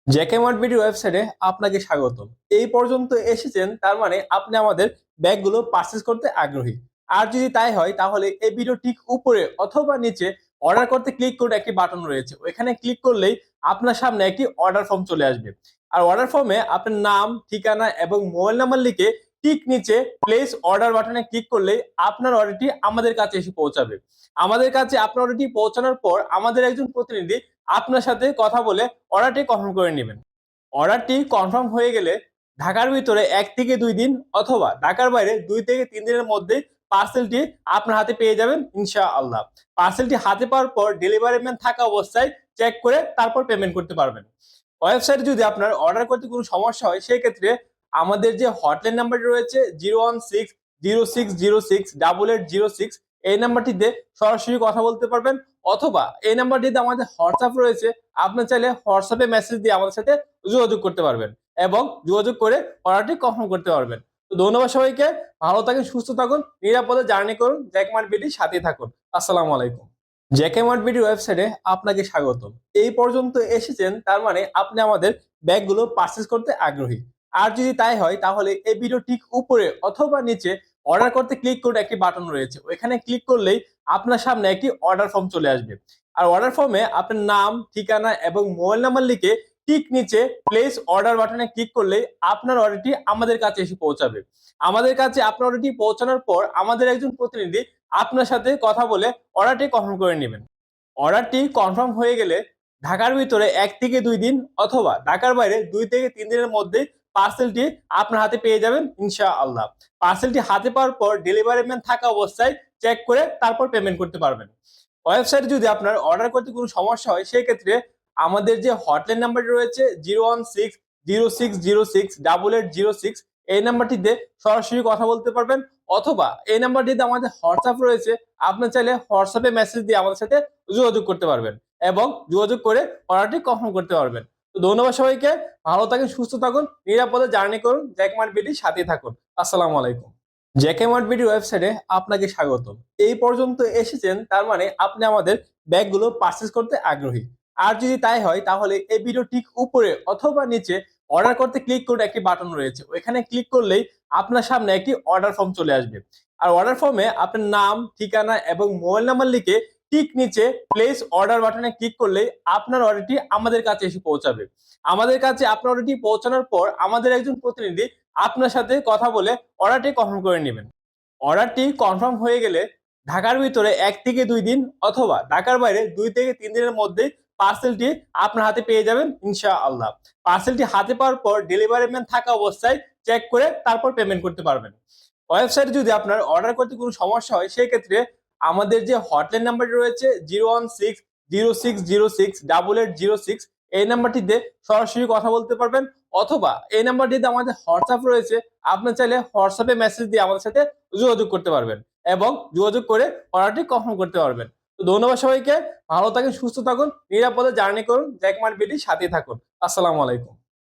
JK mart BD ওয়েবসাইটে আপনাকে স্বাগতম। এই পর্যন্ত এসেছেন, তার মানে আপনি আমাদের ব্যাগগুলো পারচেজ করতে আগ্রহী। আর যদি তাই হয় তাহলে এই ভিডিও ঠিক উপরে অথবা নিচে অর্ডার করতে ক্লিক করে একটি বাটন রয়েছে, ওইখানে ক্লিক করলেই আপনার সামনে একটি অর্ডার ফর্ম চলে আসবে। আর অর্ডার ফর্মে আপনার নাম, ঠিকানা এবং মোবাইল নাম্বার লিখে ঠিক নিচে প্লেস অর্ডার বাটনে ক্লিক করলেই আপনার অর্ডারটি আমাদের কাছে এসে পৌঁছাবে। আমাদের কাছে আপনার অর্ডারটি পৌঁছানোর পর আমাদের একজন প্রতিনিধি আপনার সাথে কথা বলে অর্ডারটি কনফার্ম করে নেবেন। অর্ডারটি কনফার্ম হয়ে গেলে ঢাকার ভিতরে ১ থেকে ২ দিন অথবা ঢাকার বাইরে ২ থেকে ৩ দিনের মধ্যে পার্সেলটি আপনার হাতে পেয়ে যাবেন ইনশাআল্লাহ। পার্সেলটি হাতে পাওয়ার পর ডেলিভারি ম্যান থাকা অবস্থায় চেক করে তারপর পেমেন্ট করতে পারবেন। ওয়েবসাইটে যদি আপনার অর্ডার করতে কোনো সমস্যা হয় সেই ক্ষেত্রে আমাদের যে হটলাইন নাম্বারটি রয়েছে 01606068806, এই নাম্বারটিতে সরাসরি কথা বলতে পারবেন, অথবা এই নাম্বারটিতে আমাদের হোয়াটসঅ্যাপ রয়েছে, আপনি চাইলে হোয়াটসঅ্যাপে মেসেজ দিয়ে আমাদের সাথে যোগাযোগ করতে পারবেন এবং যোগাযোগ করে অর্ডারটি কনফার্ম করতে পারবেন। তো ধন্যবাদ সবাইকে। ভালো থাকুন, সুস্থ থাকুন, নিরাপদে জার্নি করুন, জ্যাকমার্ট বিডির সাথেই থাকুন। আসসালামু আলাইকুম। জ্যাকমার্ট বিডি ওয়েবসাইটে আপনাকে স্বাগতম। এই পর্যন্ত এসেছেন, তার মানে আপনি আমাদের ব্যাগগুলো পারচেজ করতে আগ্রহী। আর যদি তাই হয় তাহলে এই ভিডিও ঠিক উপরে অথবা নিচে অর্ডার করতে ক্লিক করে একটি বাটন রয়েছে, ওইখানে ক্লিক করলেই আপনার সামনে একটি অর্ডার ফর্ম চলে আসবে। আর অর্ডার ফর্মে আপনার নাম, ঠিকানা এবং মোবাইল নাম্বার লিখে ঠিক নিচে প্লেস অর্ডার বাটনে ক্লিক করলেই আপনার অর্ডারটি আমাদের কাছে এসে পৌঁছাবে। আমাদের কাছে আপনার অর্ডারটি পৌঁছানোর পর আমাদের একজন প্রতিনিধি আপনার সাথে কথা বলে অর্ডারটি কনফার্ম করে নেবেন। অর্ডারটি কনফার্ম হয়ে গেলে ঢাকার ভিতরে ১ থেকে ২ দিন অথবা ঢাকার বাইরে ২ থেকে ৩ দিনের মধ্যে পার্সেলটি আপনার হাতে পেয়ে যাবেন ইনশাআল্লাহ। পার্সেলটি হাতে পাওয়ার পর ডেলিভারি ম্যান থাকা অবস্থায় চেক করে তারপর পেমেন্ট করতে পারবেন। ওয়েবসাইটে যদি আপনার অর্ডার করতে কোনো সমস্যা হয় সেই ক্ষেত্রে আমাদের যে হটলাইন নাম্বারটি রয়েছে 01606068806, এই নাম্বারটিতে সরাসরি কথা বলতে পারবেন, অথবা এই নাম্বারটিতে আমাদের হোয়াটসঅ্যাপ রয়েছে, আপনি চাইলে হোয়াটসঅ্যাপে মেসেজ দিয়ে আমাদের সাথে যোগাযোগ করতে পারবেন এবং যোগাযোগ করে অর্ডারটি কনফার্ম করতে পারবেন। তো ধন্যবাদ সবাইকে। ভালো থাকুন, সুস্থ থাকুন, নিরাপদে জার্নি করুন, জ্যাকমার্ট বিডির সাথেই থাকুন। আসসালামু আলাইকুম। জেকে মার্ট বিডি ওয়েবসাইটে আপনাকে স্বাগতম। এই পর্যন্ত এসেছেন, তার মানে আপনি আমাদের ব্যাগগুলো পারচেজ করতে আগ্রহী। আর যদি তাই হয় তাহলে এই ভিডিও ঠিক উপরে অথবা নিচে অর্ডার করতে ক্লিক করে একটি বাটন রয়েছে, ওইখানে ক্লিক করলেই আপনার সামনে একটি অর্ডার ফর্ম চলে আসবে। আর অর্ডার ফর্মে আপনার নাম, ঠিকানা এবং মোবাইল নাম্বার লিখে ঠিক নিচে প্লেস অর্ডার বাটনে ক্লিক করলেই আপনার অর্ডারটি আমাদের কাছে এসে পৌঁছাবে। আমাদের কাছে আপনার অর্ডারটি পৌঁছানোর পর আমাদের একজন প্রতিনিধি আপনার সাথে কথা বলে অর্ডারটি কনফার্ম করে নেবেন। অর্ডারটি কনফার্ম হয়ে গেলে ঢাকার ভিতরে ১ থেকে ২ দিন অথবা ঢাকার বাইরে ২ থেকে ৩ দিনের মধ্যে পার্সেলটি আপনার হাতে পেয়ে যাবেন ইনশাআল্লাহ। পার্সেলটি হাতে পাওয়ার পর ডেলিভারি ম্যান থাকা অবস্থায় চেক করে তারপর পেমেন্ট করতে পারবেন। ওয়েবসাইটে যদি আপনার অর্ডার করতে কোনো সমস্যা হয় সেই ক্ষেত্রে আমাদের যে হটলাইন নাম্বারটি রয়েছে 01606068806, এই নাম্বারটিতে সরাসরি কথা বলতে পারবেন, অথবা এই নাম্বারটিতে আমাদের হোয়াটসঅ্যাপ রয়েছে, আপনি চাইলে হোয়াটসঅ্যাপে মেসেজ দিয়ে আমাদের সাথে যোগাযোগ করতে পারবেন এবং যোগাযোগ করে অর্ডারটি কনফার্ম করতে পারবেন। তো ধন্যবাদ সবাইকে। ভালো থাকুন, সুস্থ থাকুন, নিরাপদে জার্নি করুন, জ্যাকমার্ট বিডির সাথেই থাকুন। আসসালামু আলাইকুম।